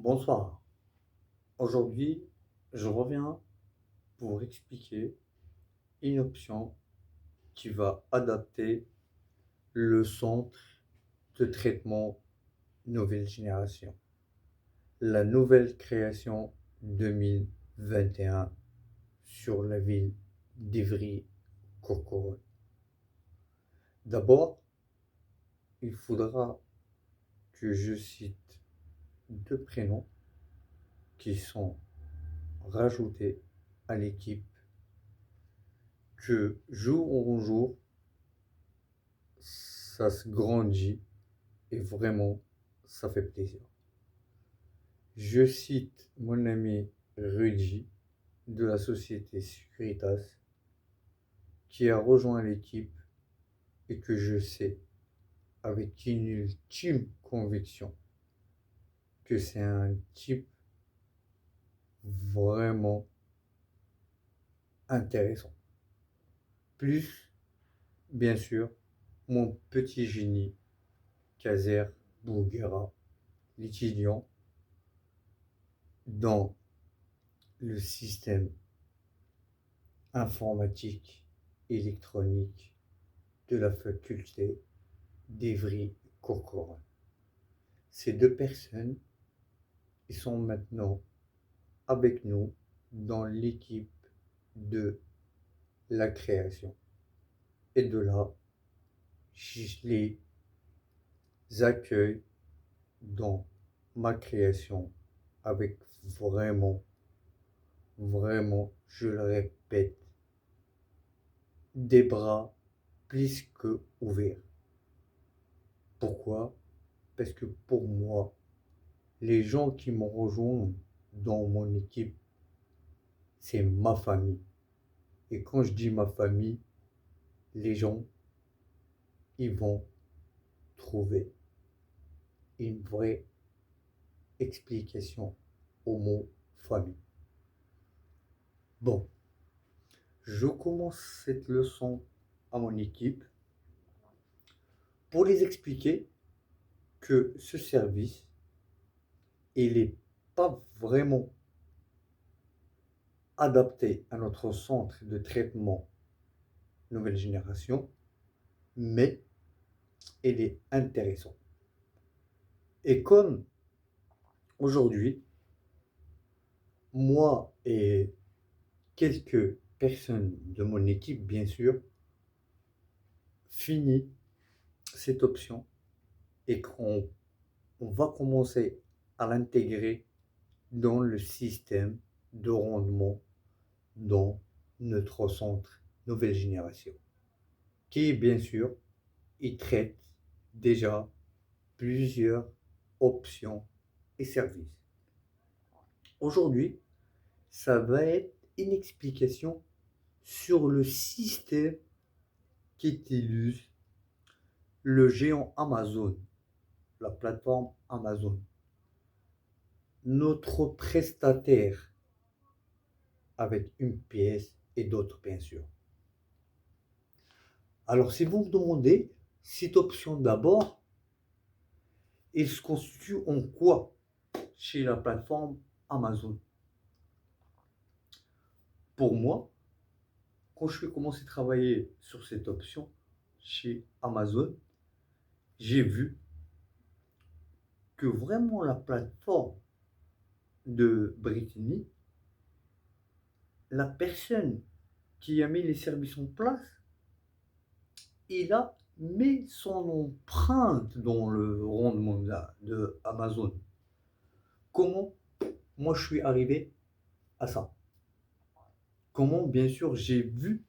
Bonsoir. Aujourd'hui, je reviens pour expliquer une option qui va adapter le centre de traitement nouvelle génération, la nouvelle création 2021 sur la ville d'Ivry-Courcouronnes. D'abord, il faudra que je cite deux prénoms qui sont rajoutés à l'équipe que jour en jour, ça se grandit et vraiment, ça fait plaisir. Je cite mon ami Rudy de la société Securitas qui a rejoint l'équipe et que je sais avec une ultime conviction que c'est un type vraiment intéressant. Plus, bien sûr, mon petit génie, Kazer Bouguera, l'étudiant dans le système informatique électronique de la faculté d'Ivry-Courcouronnes. Ces deux personnes ils sont maintenant avec nous dans l'équipe de la création. Et de là, je les accueille dans ma création avec vraiment, vraiment, je le répète, des bras plus que ouverts. Pourquoi? Parce que pour moi, les gens qui m'ont rejoint dans mon équipe, c'est ma famille. Et quand je dis ma famille, les gens, ils vont trouver une vraie explication au mot famille. Bon, je commence cette leçon à mon équipe pour les expliquer que ce service, il n'est pas vraiment adapté à notre centre de traitement nouvelle génération, mais il est intéressant. Et comme aujourd'hui, moi et quelques personnes de mon équipe, bien sûr, finit cette option et qu'on va commencer à l'intégrer dans le système de rendement dans notre centre nouvelle génération, qui bien sûr, il traite déjà plusieurs options et services. Aujourd'hui, ça va être une explication sur le système qu'utilise le géant Amazon, la plateforme Amazon, notre prestataire avec une pièce et d'autres bien sûr. Alors si vous me demandez, cette option d'abord, elle se constitue en quoi chez la plateforme Amazon? Pour moi, quand je suis commencé à travailler sur cette option chez Amazon, j'ai vu que vraiment la plateforme de Brittany, la personne qui a mis les services en place, il a mis son empreinte dans le rendement de Amazon. Comment moi je suis arrivé à ça? Comment bien sûr j'ai vu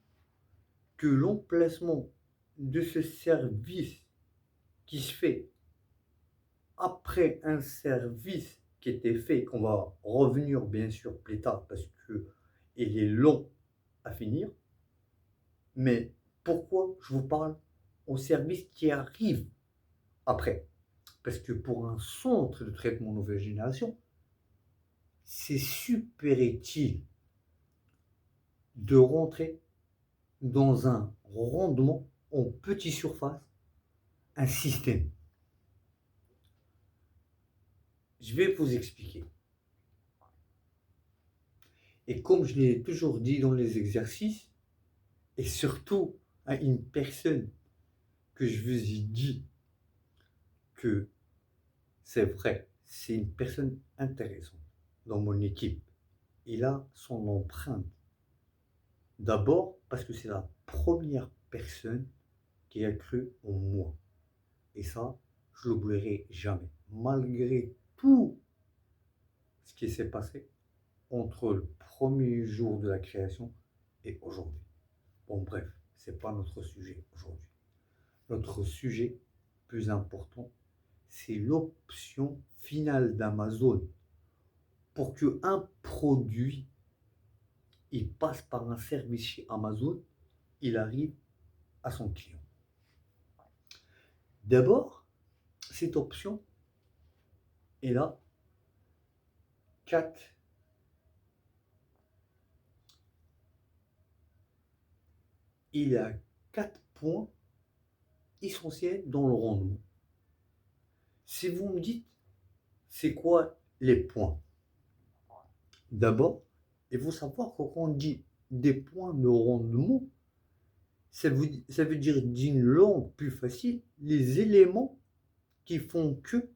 que l'emplacement de ce service qui se fait après un service qui était fait, qu'on va revenir bien sûr plus tard parce que il est long à finir, mais pourquoi je vous parle au service qui arrive après? Parce que pour un centre de traitement nouvelle génération, c'est super utile de rentrer dans un rendement en petite surface, un système. Je vais vous expliquer. Et comme je l'ai toujours dit dans les exercices, et surtout à une personne que je vous ai dit que c'est vrai, c'est une personne intéressante dans mon équipe. Il a son empreinte. D'abord parce que c'est la première personne qui a cru en moi. Et ça, je l'oublierai jamais. Malgré tout ce qui s'est passé entre le premier jour de la création et aujourd'hui. Bon, bref, ce n'est pas notre sujet aujourd'hui. Notre sujet plus important, c'est l'option finale d'Amazon pour qu'un produit il passe par un service chez Amazon, il arrive à son client. D'abord, cette option, elle a 4 il y a 4 points essentiels dans le rendement. Si vous me dites, c'est quoi les points? D'abord, il faut savoir que quand on dit des points de rendement, ça veut dire d'une langue plus facile, les éléments qui font que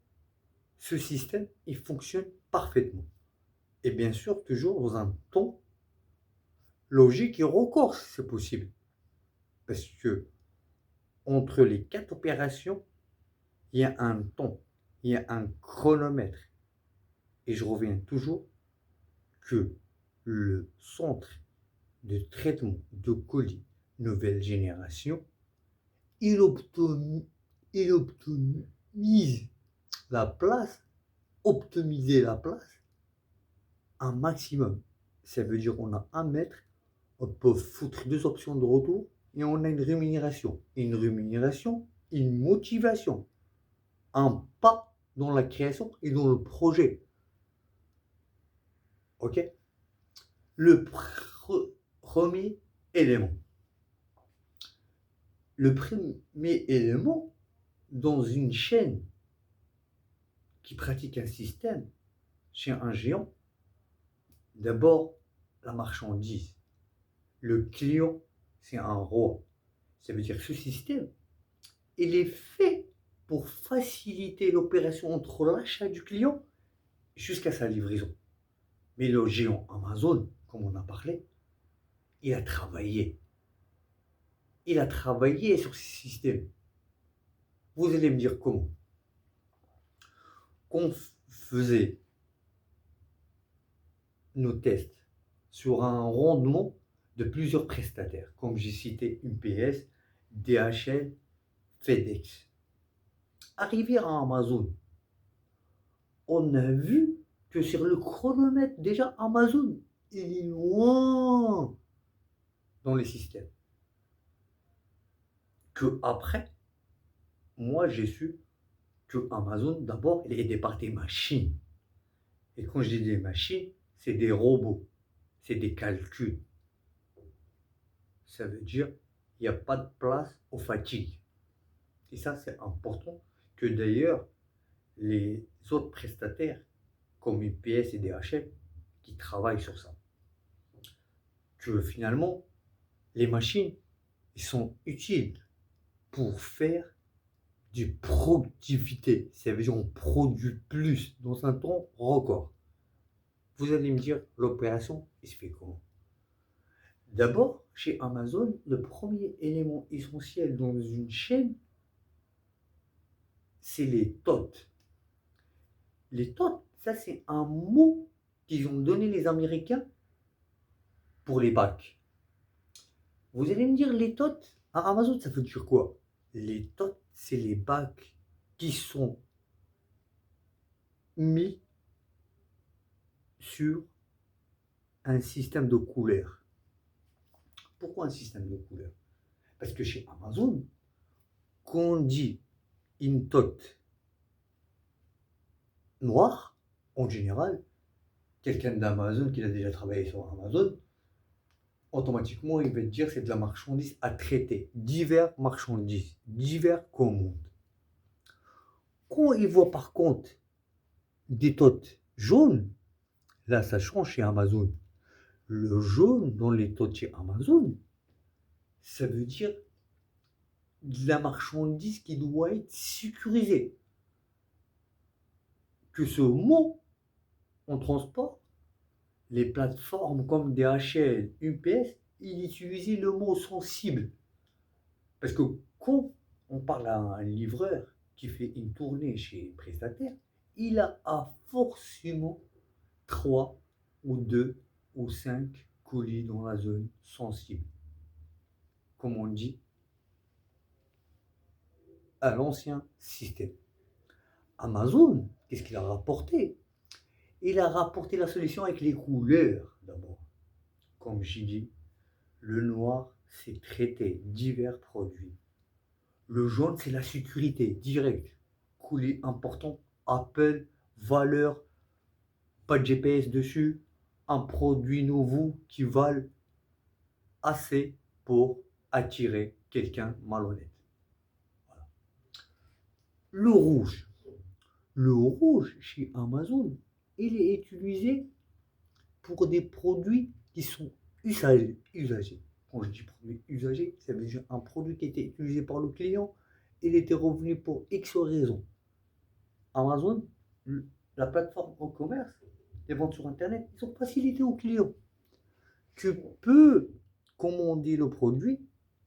ce système il fonctionne parfaitement. Et bien sûr, toujours dans un temps logique et record, si c'est possible. Parce que entre les 4 opérations, il y a un temps, il y a un chronomètre. Et je reviens toujours que le centre de traitement de colis nouvelle génération, il optimise la place, optimiser la place un maximum. Ça veut dire qu'on a 1 mètre, on peut foutre 2 options de retour et on a une rémunération. Une rémunération, une motivation, un pas dans la création et dans le projet. Ok? Le premier élément. Le premier élément dans une chaîne qui pratique un système chez un géant, d'abord la marchandise. Le client, c'est un roi. Ça veut dire que ce système, il est fait pour faciliter l'opération entre l'achat du client jusqu'à sa livraison. Mais le géant Amazon, comme on a parlé, il a travaillé. Il a travaillé sur ce système. Vous allez me dire comment? Qu'on faisait nos tests sur un rendement de plusieurs prestataires, comme j'ai cité UPS, DHL, FedEx. Arrivé à Amazon, on a vu que sur le chronomètre, déjà Amazon, il est loin dans les systèmes. Que après, moi j'ai su que Amazon, d'abord, il est aidé par des machines. Et quand je dis des machines, c'est des robots, c'est des calculs. Ça veut dire il n'y a pas de place aux fatigues. Et ça, c'est important que d'ailleurs, les autres prestataires, comme UPS et DHL, qui travaillent sur ça. Que finalement, les machines, ils sont utiles pour faire du productivité. Ça veut dire qu'on produit plus dans un temps record. Vous allez me dire, l'opération, il se fait comment? D'abord, chez Amazon, le premier élément essentiel dans une chaîne, c'est les TOT. Les TOT, ça c'est un mot qu'ils ont donné les Américains pour les bacs. Vous allez me dire, les TOT, à Amazon, ça veut dire quoi? Les TOT, c'est les bacs qui sont mis sur un système de couleurs. Pourquoi un système de couleurs? Parce que chez Amazon, quand on dit une tote noire, en général, quelqu'un d'Amazon qui a déjà travaillé sur Amazon, automatiquement, il va te dire c'est de la marchandise à traiter, divers marchandises, divers commandes. Quand il voit par contre des totes jaunes, là ça change chez Amazon. Le jaune dans les totes chez Amazon, ça veut dire de la marchandise qui doit être sécurisée. Que ce mot, en transport, les plateformes comme DHL, UPS, ils utilisaient le mot sensible. Parce que quand on parle à un livreur qui fait une tournée chez prestataire, il a forcément 3 ou 2 ou 5 colis dans la zone sensible. Comme on dit, à l'ancien système. Amazon, qu'est-ce qu'il a rapporté? Il a rapporté la solution avec les couleurs d'abord. Comme j'ai dit, le noir, c'est traiter divers produits. Le jaune, c'est la sécurité directe. Colis important, Apple, valeur, pas de GPS dessus, un produit nouveau qui valent assez pour attirer quelqu'un malhonnête. Voilà. Le rouge. Le rouge chez Amazon, il est utilisé pour des produits qui sont usagés. Quand je dis produit usagé, ça veut dire un produit qui était utilisé par le client, il était revenu pour X raisons. Amazon, la plateforme en commerce, les ventes sur Internet, ils ont facilité aux clients. Tu peux commander le produit,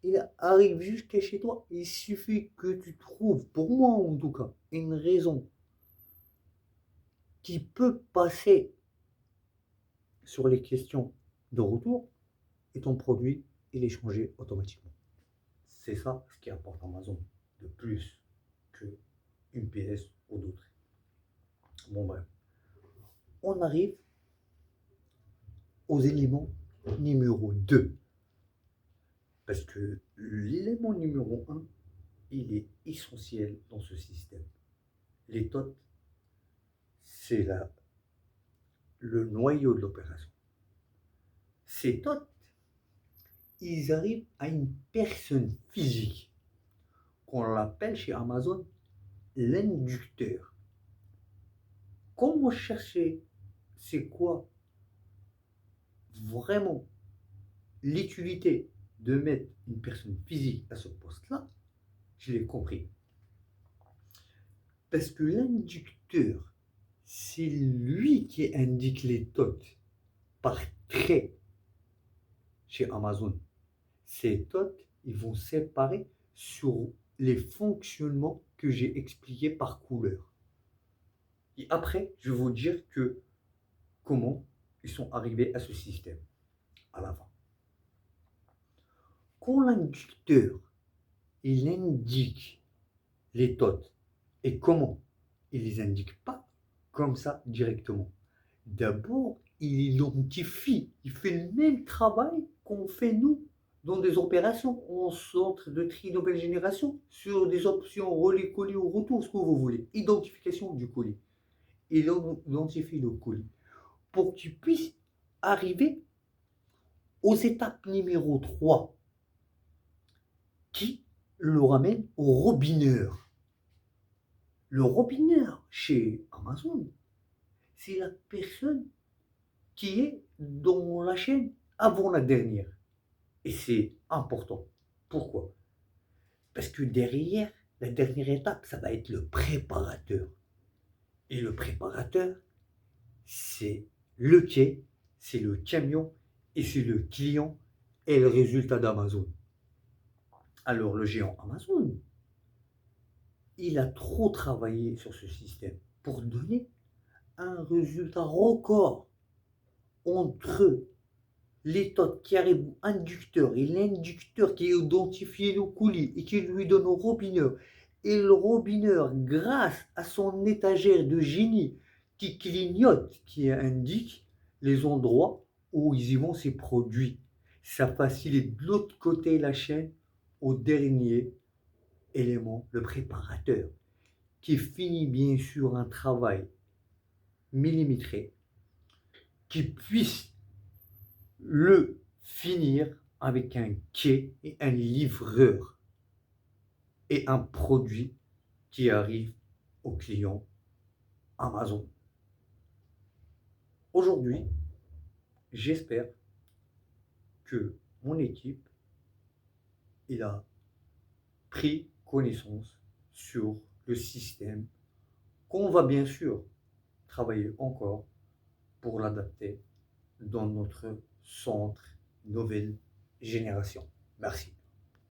il arrive jusqu'à chez toi. Il suffit que tu trouves, pour moi en tout cas, une raison qui peut passer sur les questions de retour et ton produit, il est changé automatiquement. C'est ça ce qui apporte Amazon de plus que UPS ou d'autres. Bon bref, on arrive aux éléments numéro 2. Parce que l'élément numéro 1, il est essentiel dans ce système. Les TOT, c'est le noyau de l'opération. Ces TOT, ils arrivent à une personne physique, qu'on l'appelle chez Amazon l'inducteur. Comment chercher c'est quoi vraiment l'utilité de mettre une personne physique à ce poste-là, je l'ai compris. Parce que l'inducteur, c'est lui qui indique les TOT par trait chez Amazon. Ces TOT, ils vont séparer sur les fonctionnements que j'ai expliqués par couleur. Et après, je vais vous dire comment ils sont arrivés à ce système à l'avant. Quand l'inducteur, il indique les TOT et comment il les indique pas comme ça directement. D'abord, il identifie, il fait le même travail qu'on fait nous dans des opérations en centre de tri nouvelle génération sur des options relais, colis ou retour, ce que vous voulez. Identification du colis. Il identifie le colis pour qu'il puisse arriver aux étapes numéro 3 qui le ramène au robineur. Le robineur chez Amazon, c'est la personne qui est dans la chaîne avant la dernière. Et c'est important. Pourquoi? Parce que derrière, la dernière étape, ça va être le préparateur. Et le préparateur, c'est le quai, c'est le camion et c'est le client et le résultat d'Amazon. Alors le géant Amazon, il a trop travaillé sur ce système pour donner un résultat record entre les TOT qui arrivent au inducteur et l'inducteur qui identifie le colis et qui lui donne au robineur. Et le robineur, grâce à son étagère de génie qui clignote, qui indique les endroits où ils y vont ces produits. Ça facilite de l'autre côté la chaîne au dernier élément, le préparateur, qui finit bien sûr un travail millimétré, qui puisse le finir avec un quai et un livreur et un produit qui arrive au client Amazon. aujourd'hui, j'espère que mon équipe, il a pris connaissance sur le système qu'on va bien sûr travailler encore pour l'adapter dans notre centre nouvelle génération. Merci.